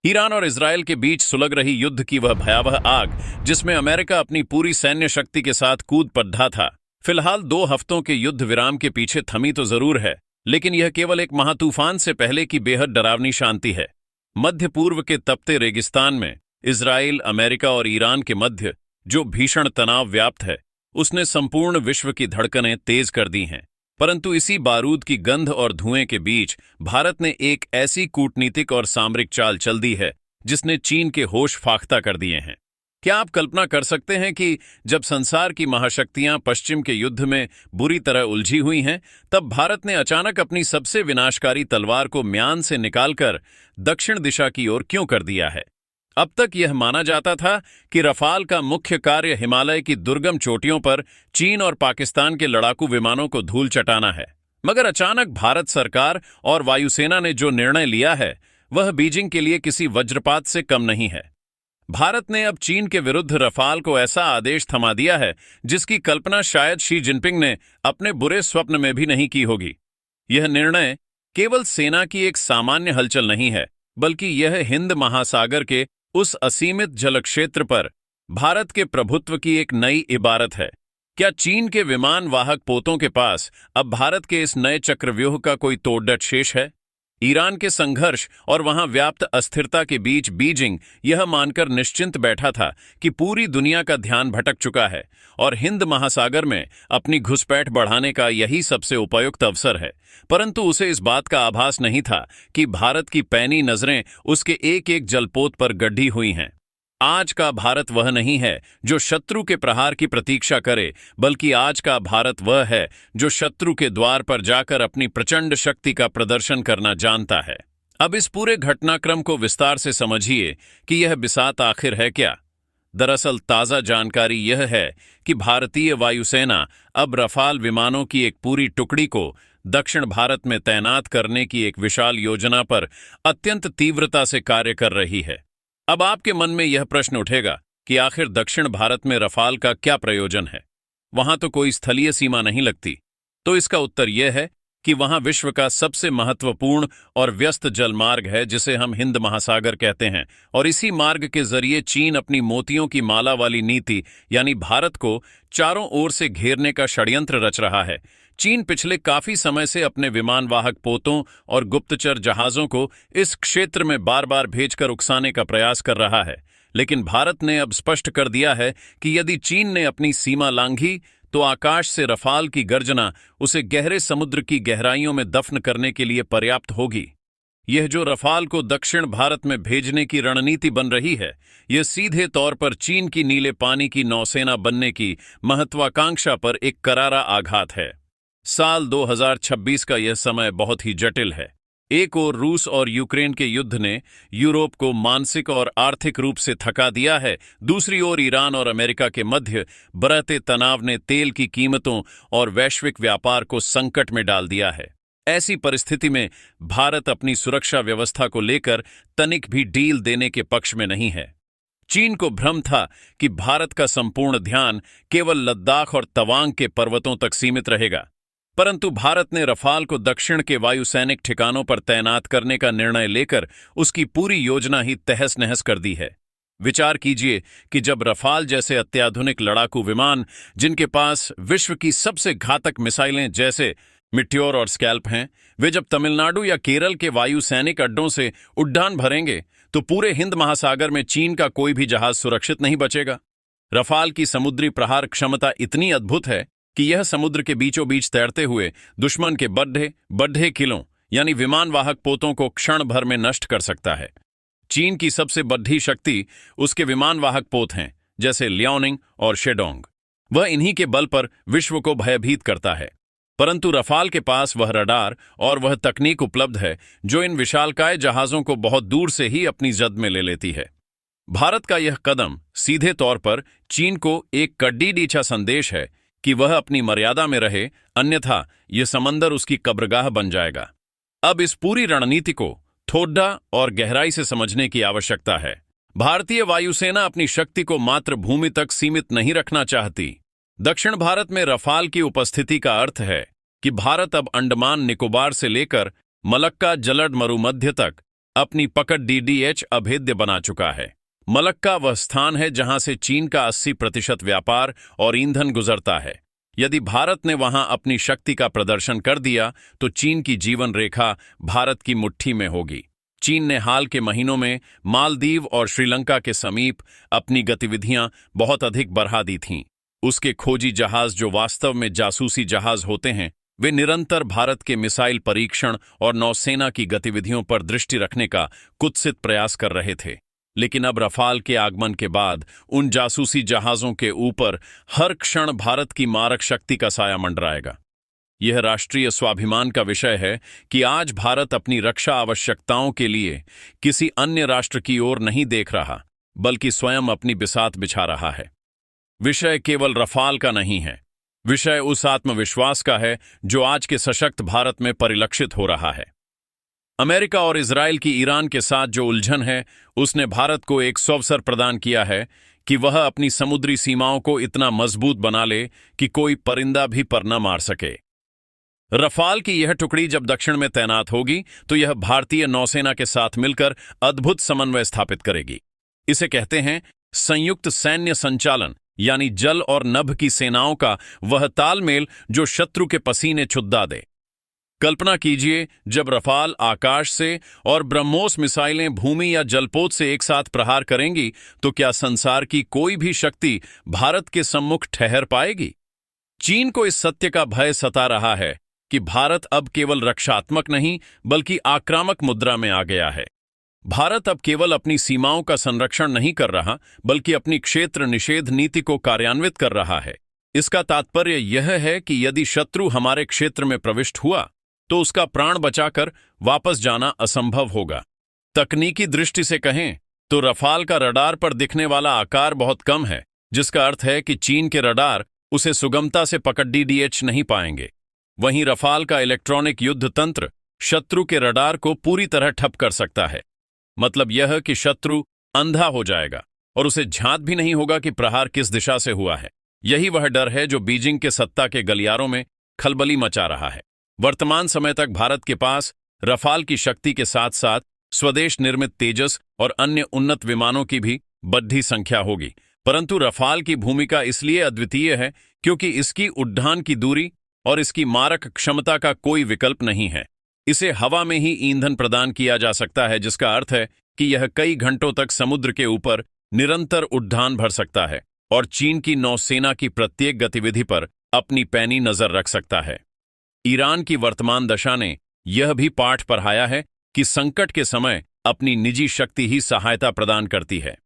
Iran और Israel के बीच सुलग रही युद्ध की वह भयावह आग, जिसमें अमेरिका अपनी पूरी सैन्य शक्ति के साथ कूद पड़ा था, फिलहाल 2 हफ्तों के युद्ध विराम के पीछे थमी तो जरूर है, लेकिन यह केवल एक महातूफान से पहले की बेहद डरावनी शांति है। मध्य पूर्व के तपते रेगिस्तान में इजराइल, अमेरिका और ईरान के मध्य जो भीषण तनाव व्याप्त है, उसने संपूर्ण विश्व की धड़कनें तेज कर दी हैं। परंतु इसी बारूद की गंध और धुएं के बीच भारत ने एक ऐसी कूटनीतिक और सामरिक चाल चल दी है जिसने चीन के होश फाख्ता कर दिए हैं। क्या आप कल्पना कर सकते हैं कि जब संसार की महाशक्तियां पश्चिम के युद्ध में बुरी तरह उलझी हुई हैं, तब भारत ने अचानक अपनी सबसे विनाशकारी तलवार को म्यान से निकालकर दक्षिण दिशा की ओर क्यों कर दिया है? अब तक यह माना जाता था कि रफाल का मुख्य कार्य हिमालय की दुर्गम चोटियों पर चीन और पाकिस्तान के लड़ाकू विमानों को धूल चटाना है, मगर अचानक भारत सरकार और वायुसेना ने जो निर्णय लिया है वह बीजिंग के लिए किसी वज्रपात से कम नहीं है। भारत ने अब चीन के विरुद्ध रफाल को ऐसा आदेश थमा दिया है जिसकी कल्पना शायद शी जिनपिंग ने अपने बुरे स्वप्न में भी नहीं की होगी। यह निर्णय केवल सेना की एक सामान्य हलचल नहीं है, बल्कि यह हिंद महासागर के उस असीमित जल क्षेत्र पर भारत के प्रभुत्व की एक नई इबारत है। क्या चीन के विमान वाहक पोतों के पास अब भारत के इस नए चक्रव्यूह का कोई तोड़डट शेष है? ईरान के संघर्ष और वहां व्याप्त अस्थिरता के बीच बीजिंग यह मानकर निश्चिंत बैठा था कि पूरी दुनिया का ध्यान भटक चुका है और हिंद महासागर में अपनी घुसपैठ बढ़ाने का यही सबसे उपयुक्त अवसर है। परंतु उसे इस बात का आभास नहीं था कि भारत की पैनी नजरें उसके एक एक जलपोत पर गड्ढी हुई हैं। आज का भारत वह नहीं है जो शत्रु के प्रहार की प्रतीक्षा करे, बल्कि आज का भारत वह है जो शत्रु के द्वार पर जाकर अपनी प्रचंड शक्ति का प्रदर्शन करना जानता है। अब इस पूरे घटनाक्रम को विस्तार से समझिए कि यह बिसात आखिर है क्या। दरअसल ताज़ा जानकारी यह है कि भारतीय वायुसेना अब रफाल विमानों की एक पूरी टुकड़ी को दक्षिण भारत में तैनात करने की एक विशाल योजना पर अत्यंत तीव्रता से कार्य कर रही है। अब आपके मन में यह प्रश्न उठेगा कि आखिर दक्षिण भारत में रफाल का क्या प्रयोजन है? वहां तो कोई स्थलीय सीमा नहीं लगती। तो इसका उत्तर यह है कि वहां विश्व का सबसे महत्वपूर्ण और व्यस्त जलमार्ग है जिसे हम हिंद महासागर कहते हैं, और इसी मार्ग के जरिए चीन अपनी मोतियों की माला वाली नीति यानी भारत को चारों ओर से घेरने का षड्यंत्र रच रहा है। चीन पिछले काफी समय से अपने विमानवाहक पोतों और गुप्तचर जहाजों को इस क्षेत्र में बार बार भेजकर उकसाने का प्रयास कर रहा है, लेकिन भारत ने अब स्पष्ट कर दिया है कि यदि चीन ने अपनी सीमा लांघी तो आकाश से रफाल की गर्जना उसे गहरे समुद्र की गहराइयों में दफन करने के लिए पर्याप्त होगी। यह जो रफाल को दक्षिण भारत में भेजने की रणनीति बन रही है, यह सीधे तौर पर चीन की नीले पानी की नौसेना बनने की महत्वाकांक्षा पर एक करारा आघात है। साल 2026 का यह समय बहुत ही जटिल है। एक ओर रूस और यूक्रेन के युद्ध ने यूरोप को मानसिक और आर्थिक रूप से थका दिया है, दूसरी ओर ईरान और अमेरिका के मध्य बढ़ते तनाव ने तेल की कीमतों और वैश्विक व्यापार को संकट में डाल दिया है। ऐसी परिस्थिति में भारत अपनी सुरक्षा व्यवस्था को लेकर तनिक भी ढील देने के पक्ष में नहीं है। चीन को भ्रम था कि भारत का संपूर्ण ध्यान केवल लद्दाख और तवांग के पर्वतों तक सीमित रहेगा, परंतु भारत ने रफाल को दक्षिण के वायुसैनिक ठिकानों पर तैनात करने का निर्णय लेकर उसकी पूरी योजना ही तहस नहस कर दी है। विचार कीजिए कि जब रफाल जैसे अत्याधुनिक लड़ाकू विमान, जिनके पास विश्व की सबसे घातक मिसाइलें जैसे मिट्योर और स्कैल्प हैं, वे जब तमिलनाडु या केरल के वायुसैनिक अड्डों से उड्डान भरेंगे तो पूरे हिंद महासागर में चीन का कोई भी जहाज सुरक्षित नहीं बचेगा। रफाल की समुद्री प्रहार क्षमता इतनी अद्भुत है कि यह समुद्र के बीचों बीच तैरते हुए दुश्मन के बड्ढे बड्ढे किलों यानी विमानवाहक पोतों को क्षण भर में नष्ट कर सकता है। चीन की सबसे बड्ढी शक्ति उसके विमानवाहक पोत हैं, जैसे लियाओनिंग और शेडोंग। वह इन्हीं के बल पर विश्व को भयभीत करता है। परंतु रफाल के पास वह रडार और वह तकनीक उपलब्ध है जो इन विशालकाय जहाजों को बहुत दूर से ही अपनी जद में ले लेती है। भारत का यह कदम सीधे तौर पर चीन को एक कड्डीडीछा संदेश है कि वह अपनी मर्यादा में रहे, अन्यथा यह समंदर उसकी कब्रगाह बन जाएगा। अब इस पूरी रणनीति को थोड़ा और गहराई से समझने की आवश्यकता है। भारतीय वायुसेना अपनी शक्ति को मात्र भूमि तक सीमित नहीं रखना चाहती। दक्षिण भारत में रफाल की उपस्थिति का अर्थ है कि भारत अब अंडमान निकोबार से लेकर मलक्का जलद मरुमध्य तक अपनी पकड़ DDH अभेद्य बना चुका है। मलक्का वह स्थान है जहां से चीन का 80% व्यापार और ईंधन गुजरता है। यदि भारत ने वहां अपनी शक्ति का प्रदर्शन कर दिया तो चीन की जीवन रेखा भारत की मुट्ठी में होगी। चीन ने हाल के महीनों में मालदीव और श्रीलंका के समीप अपनी गतिविधियां बहुत अधिक बढ़ा दी थीं। उसके खोजी जहाज, जो वास्तव में जासूसी जहाज होते हैं, वे निरंतर भारत के मिसाइल परीक्षण और नौसेना की गतिविधियों पर दृष्टि रखने का कुत्सित प्रयास कर रहे थे। लेकिन अब रफाल के आगमन के बाद उन जासूसी जहाजों के ऊपर हर क्षण भारत की मारक शक्ति का साया मंडराएगा। यह राष्ट्रीय स्वाभिमान का विषय है कि आज भारत अपनी रक्षा आवश्यकताओं के लिए किसी अन्य राष्ट्र की ओर नहीं देख रहा, बल्कि स्वयं अपनी बिसात बिछा रहा है। विषय केवल रफाल का नहीं है, विषय उस आत्मविश्वास का है जो आज के सशक्त भारत में परिलक्षित हो रहा है। अमेरिका और इजराइल की ईरान के साथ जो उलझन है, उसने भारत को एक अवसर प्रदान किया है कि वह अपनी समुद्री सीमाओं को इतना मजबूत बना ले कि कोई परिंदा भी पर न मार सके। रफाल की यह टुकड़ी जब दक्षिण में तैनात होगी तो यह भारतीय नौसेना के साथ मिलकर अद्भुत समन्वय स्थापित करेगी। इसे कहते हैं संयुक्त सैन्य संचालन, यानी जल और नभ की सेनाओं का वह तालमेल जो शत्रु के पसीने छुद्दा दे। कल्पना कीजिए, जब रफाल आकाश से और ब्रह्मोस मिसाइलें भूमि या जलपोत से एक साथ प्रहार करेंगी तो क्या संसार की कोई भी शक्ति भारत के सम्मुख ठहर पाएगी? चीन को इस सत्य का भय सता रहा है कि भारत अब केवल रक्षात्मक नहीं बल्कि आक्रामक मुद्रा में आ गया है। भारत अब केवल अपनी सीमाओं का संरक्षण नहीं कर रहा, बल्कि अपनी क्षेत्र निषेध नीति को कार्यान्वित कर रहा है। इसका तात्पर्य यह है कि यदि शत्रु हमारे क्षेत्र में प्रविष्ट हुआ तो उसका प्राण बचाकर वापस जाना असंभव होगा। तकनीकी दृष्टि से कहें तो रफाल का रडार पर दिखने वाला आकार बहुत कम है, जिसका अर्थ है कि चीन के रडार उसे सुगमता से पकड़ DDH नहीं पाएंगे। वहीं रफाल का इलेक्ट्रॉनिक युद्ध तंत्र शत्रु के रडार को पूरी तरह ठप कर सकता है। मतलब यह कि शत्रु अंधा हो जाएगा और उसे झांत भी नहीं होगा कि प्रहार किस दिशा से हुआ है। यही वह डर है जो बीजिंग के सत्ता के गलियारों में खलबली मचा रहा है। वर्तमान समय तक भारत के पास रफाल की शक्ति के साथ साथ स्वदेश निर्मित तेजस और अन्य उन्नत विमानों की भी बढ़ी संख्या होगी, परंतु रफाल की भूमिका इसलिए अद्वितीय है क्योंकि इसकी उड्डान की दूरी और इसकी मारक क्षमता का कोई विकल्प नहीं है। इसे हवा में ही ईंधन प्रदान किया जा सकता है, जिसका अर्थ है कि यह कई घंटों तक समुद्र के ऊपर निरंतर उड्डान भर सकता है और चीन की नौसेना की प्रत्येक गतिविधि पर अपनी पैनी नजर रख सकता है। ईरान की वर्तमान दशा ने यह भी पाठ पढ़ाया है कि संकट के समय अपनी निजी शक्ति ही सहायता प्रदान करती है।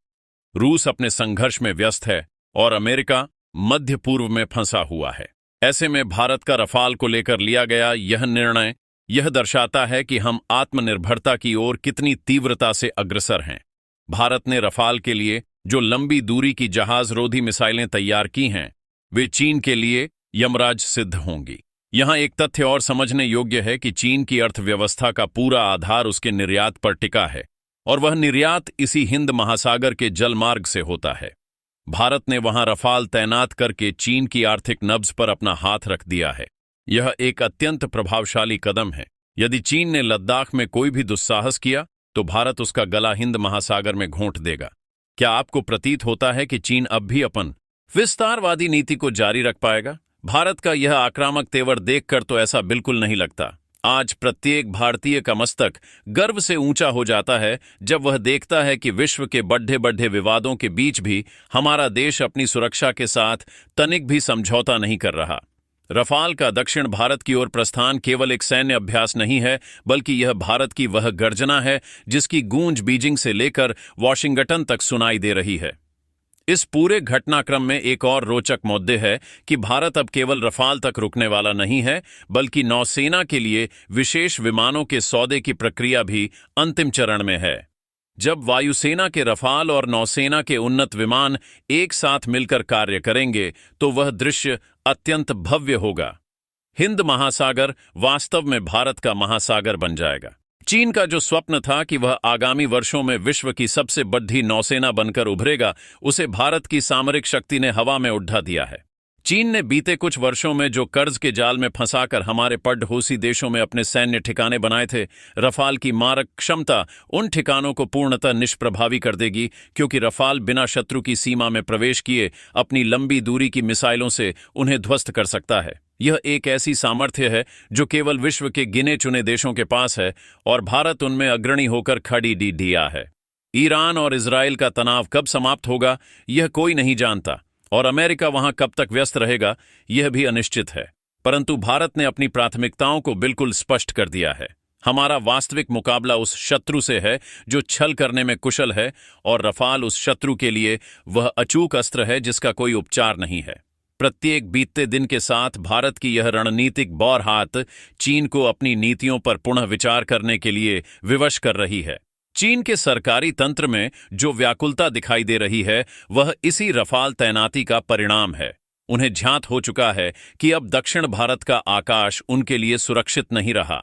रूस अपने संघर्ष में व्यस्त है और अमेरिका मध्य पूर्व में फंसा हुआ है। ऐसे में भारत का रफाल को लेकर लिया गया यह निर्णय यह दर्शाता है कि हम आत्मनिर्भरता की ओर कितनी तीव्रता से अग्रसर हैं। भारत ने रफाल के लिए जो लंबी दूरी की जहाज रोधी मिसाइलें तैयार की हैं, वे चीन के लिए यमराज सिद्ध होंगी। यहां एक तथ्य और समझने योग्य है कि चीन की अर्थव्यवस्था का पूरा आधार उसके निर्यात पर टिका है और वह निर्यात इसी हिंद महासागर के जलमार्ग से होता है। भारत ने वहां रफाल तैनात करके चीन की आर्थिक नब्ज पर अपना हाथ रख दिया है। यह एक अत्यंत प्रभावशाली कदम है। यदि चीन ने लद्दाख में कोई भी दुस्साहस किया तो भारत उसका गला हिंद महासागर में घोंट देगा। क्या आपको प्रतीत होता है कि चीन अब भी अपन विस्तारवादी नीति को जारी रख पाएगा? भारत का यह आक्रामक तेवर देखकर तो ऐसा बिल्कुल नहीं लगता। आज प्रत्येक भारतीय का मस्तक गर्व से ऊंचा हो जाता है जब वह देखता है कि विश्व के बढ़े बढ़े विवादों के बीच भी हमारा देश अपनी सुरक्षा के साथ तनिक भी समझौता नहीं कर रहा। रफाल का दक्षिण भारत की ओर प्रस्थान केवल एक सैन्य अभ्यास नहीं है, बल्कि यह भारत की वह गर्जना है जिसकी गूंज बीजिंग से लेकर वॉशिंगटन तक सुनाई दे रही है। इस पूरे घटनाक्रम में एक और रोचक मुद्दे है कि भारत अब केवल रफाल तक रुकने वाला नहीं है, बल्कि नौसेना के लिए विशेष विमानों के सौदे की प्रक्रिया भी अंतिम चरण में है। जब वायुसेना के रफाल और नौसेना के उन्नत विमान एक साथ मिलकर कार्य करेंगे तो वह दृश्य अत्यंत भव्य होगा। हिंद महासागर वास्तव में भारत का महासागर बन जाएगा। चीन का जो स्वप्न था कि वह आगामी वर्षों में विश्व की सबसे बड़ी नौसेना बनकर उभरेगा, उसे भारत की सामरिक शक्ति ने हवा में उड़ा दिया है। चीन ने बीते कुछ वर्षों में जो कर्ज के जाल में फंसाकर हमारे पड़ोसी देशों में अपने सैन्य ठिकाने बनाए थे, रफाल की मारक क्षमता उन ठिकानों को पूर्णतः निष्प्रभावी कर देगी, क्योंकि रफाल बिना शत्रु की सीमा में प्रवेश किए अपनी लंबी दूरी की मिसाइलों से उन्हें ध्वस्त कर सकता है। यह एक ऐसी सामर्थ्य है जो केवल विश्व के गिने चुने देशों के पास है, और भारत उनमें अग्रणी होकर खड़ी दिया है। ईरान और इजराइल का तनाव कब समाप्त होगा, यह कोई नहीं जानता, और अमेरिका वहां कब तक व्यस्त रहेगा, यह भी अनिश्चित है। परंतु भारत ने अपनी प्राथमिकताओं को बिल्कुल स्पष्ट कर दिया है। हमारा वास्तविक मुकाबला उस शत्रु से है जो छल करने में कुशल है, और रफाल उस शत्रु के लिए वह अचूक अस्त्र है जिसका कोई उपचार नहीं है। प्रत्येक बीतते दिन के साथ भारत की यह रणनीतिक बौर हाथ चीन को अपनी नीतियों पर पुनः विचार करने के लिए विवश कर रही है। चीन के सरकारी तंत्र में जो व्याकुलता दिखाई दे रही है, वह इसी रफाल तैनाती का परिणाम है। उन्हें ज्ञात हो चुका है कि अब दक्षिण भारत का आकाश उनके लिए सुरक्षित नहीं रहा।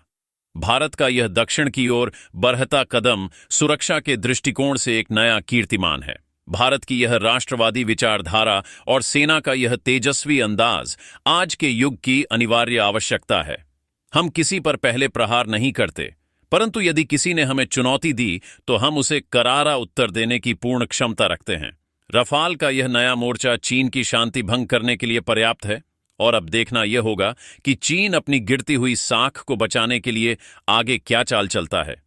भारत का यह दक्षिण की ओर बढ़ता कदम सुरक्षा के दृष्टिकोण से एक नया कीर्तिमान है। भारत की यह राष्ट्रवादी विचारधारा और सेना का यह तेजस्वी अंदाज आज के युग की अनिवार्य आवश्यकता है। हम किसी पर पहले प्रहार नहीं करते, परंतु यदि किसी ने हमें चुनौती दी तो हम उसे करारा उत्तर देने की पूर्ण क्षमता रखते हैं। रफाल का यह नया मोर्चा चीन की शांति भंग करने के लिए पर्याप्त है, और अब देखना यह होगा कि चीन अपनी गिरती हुई साख को बचाने के लिए आगे क्या चाल चलता है।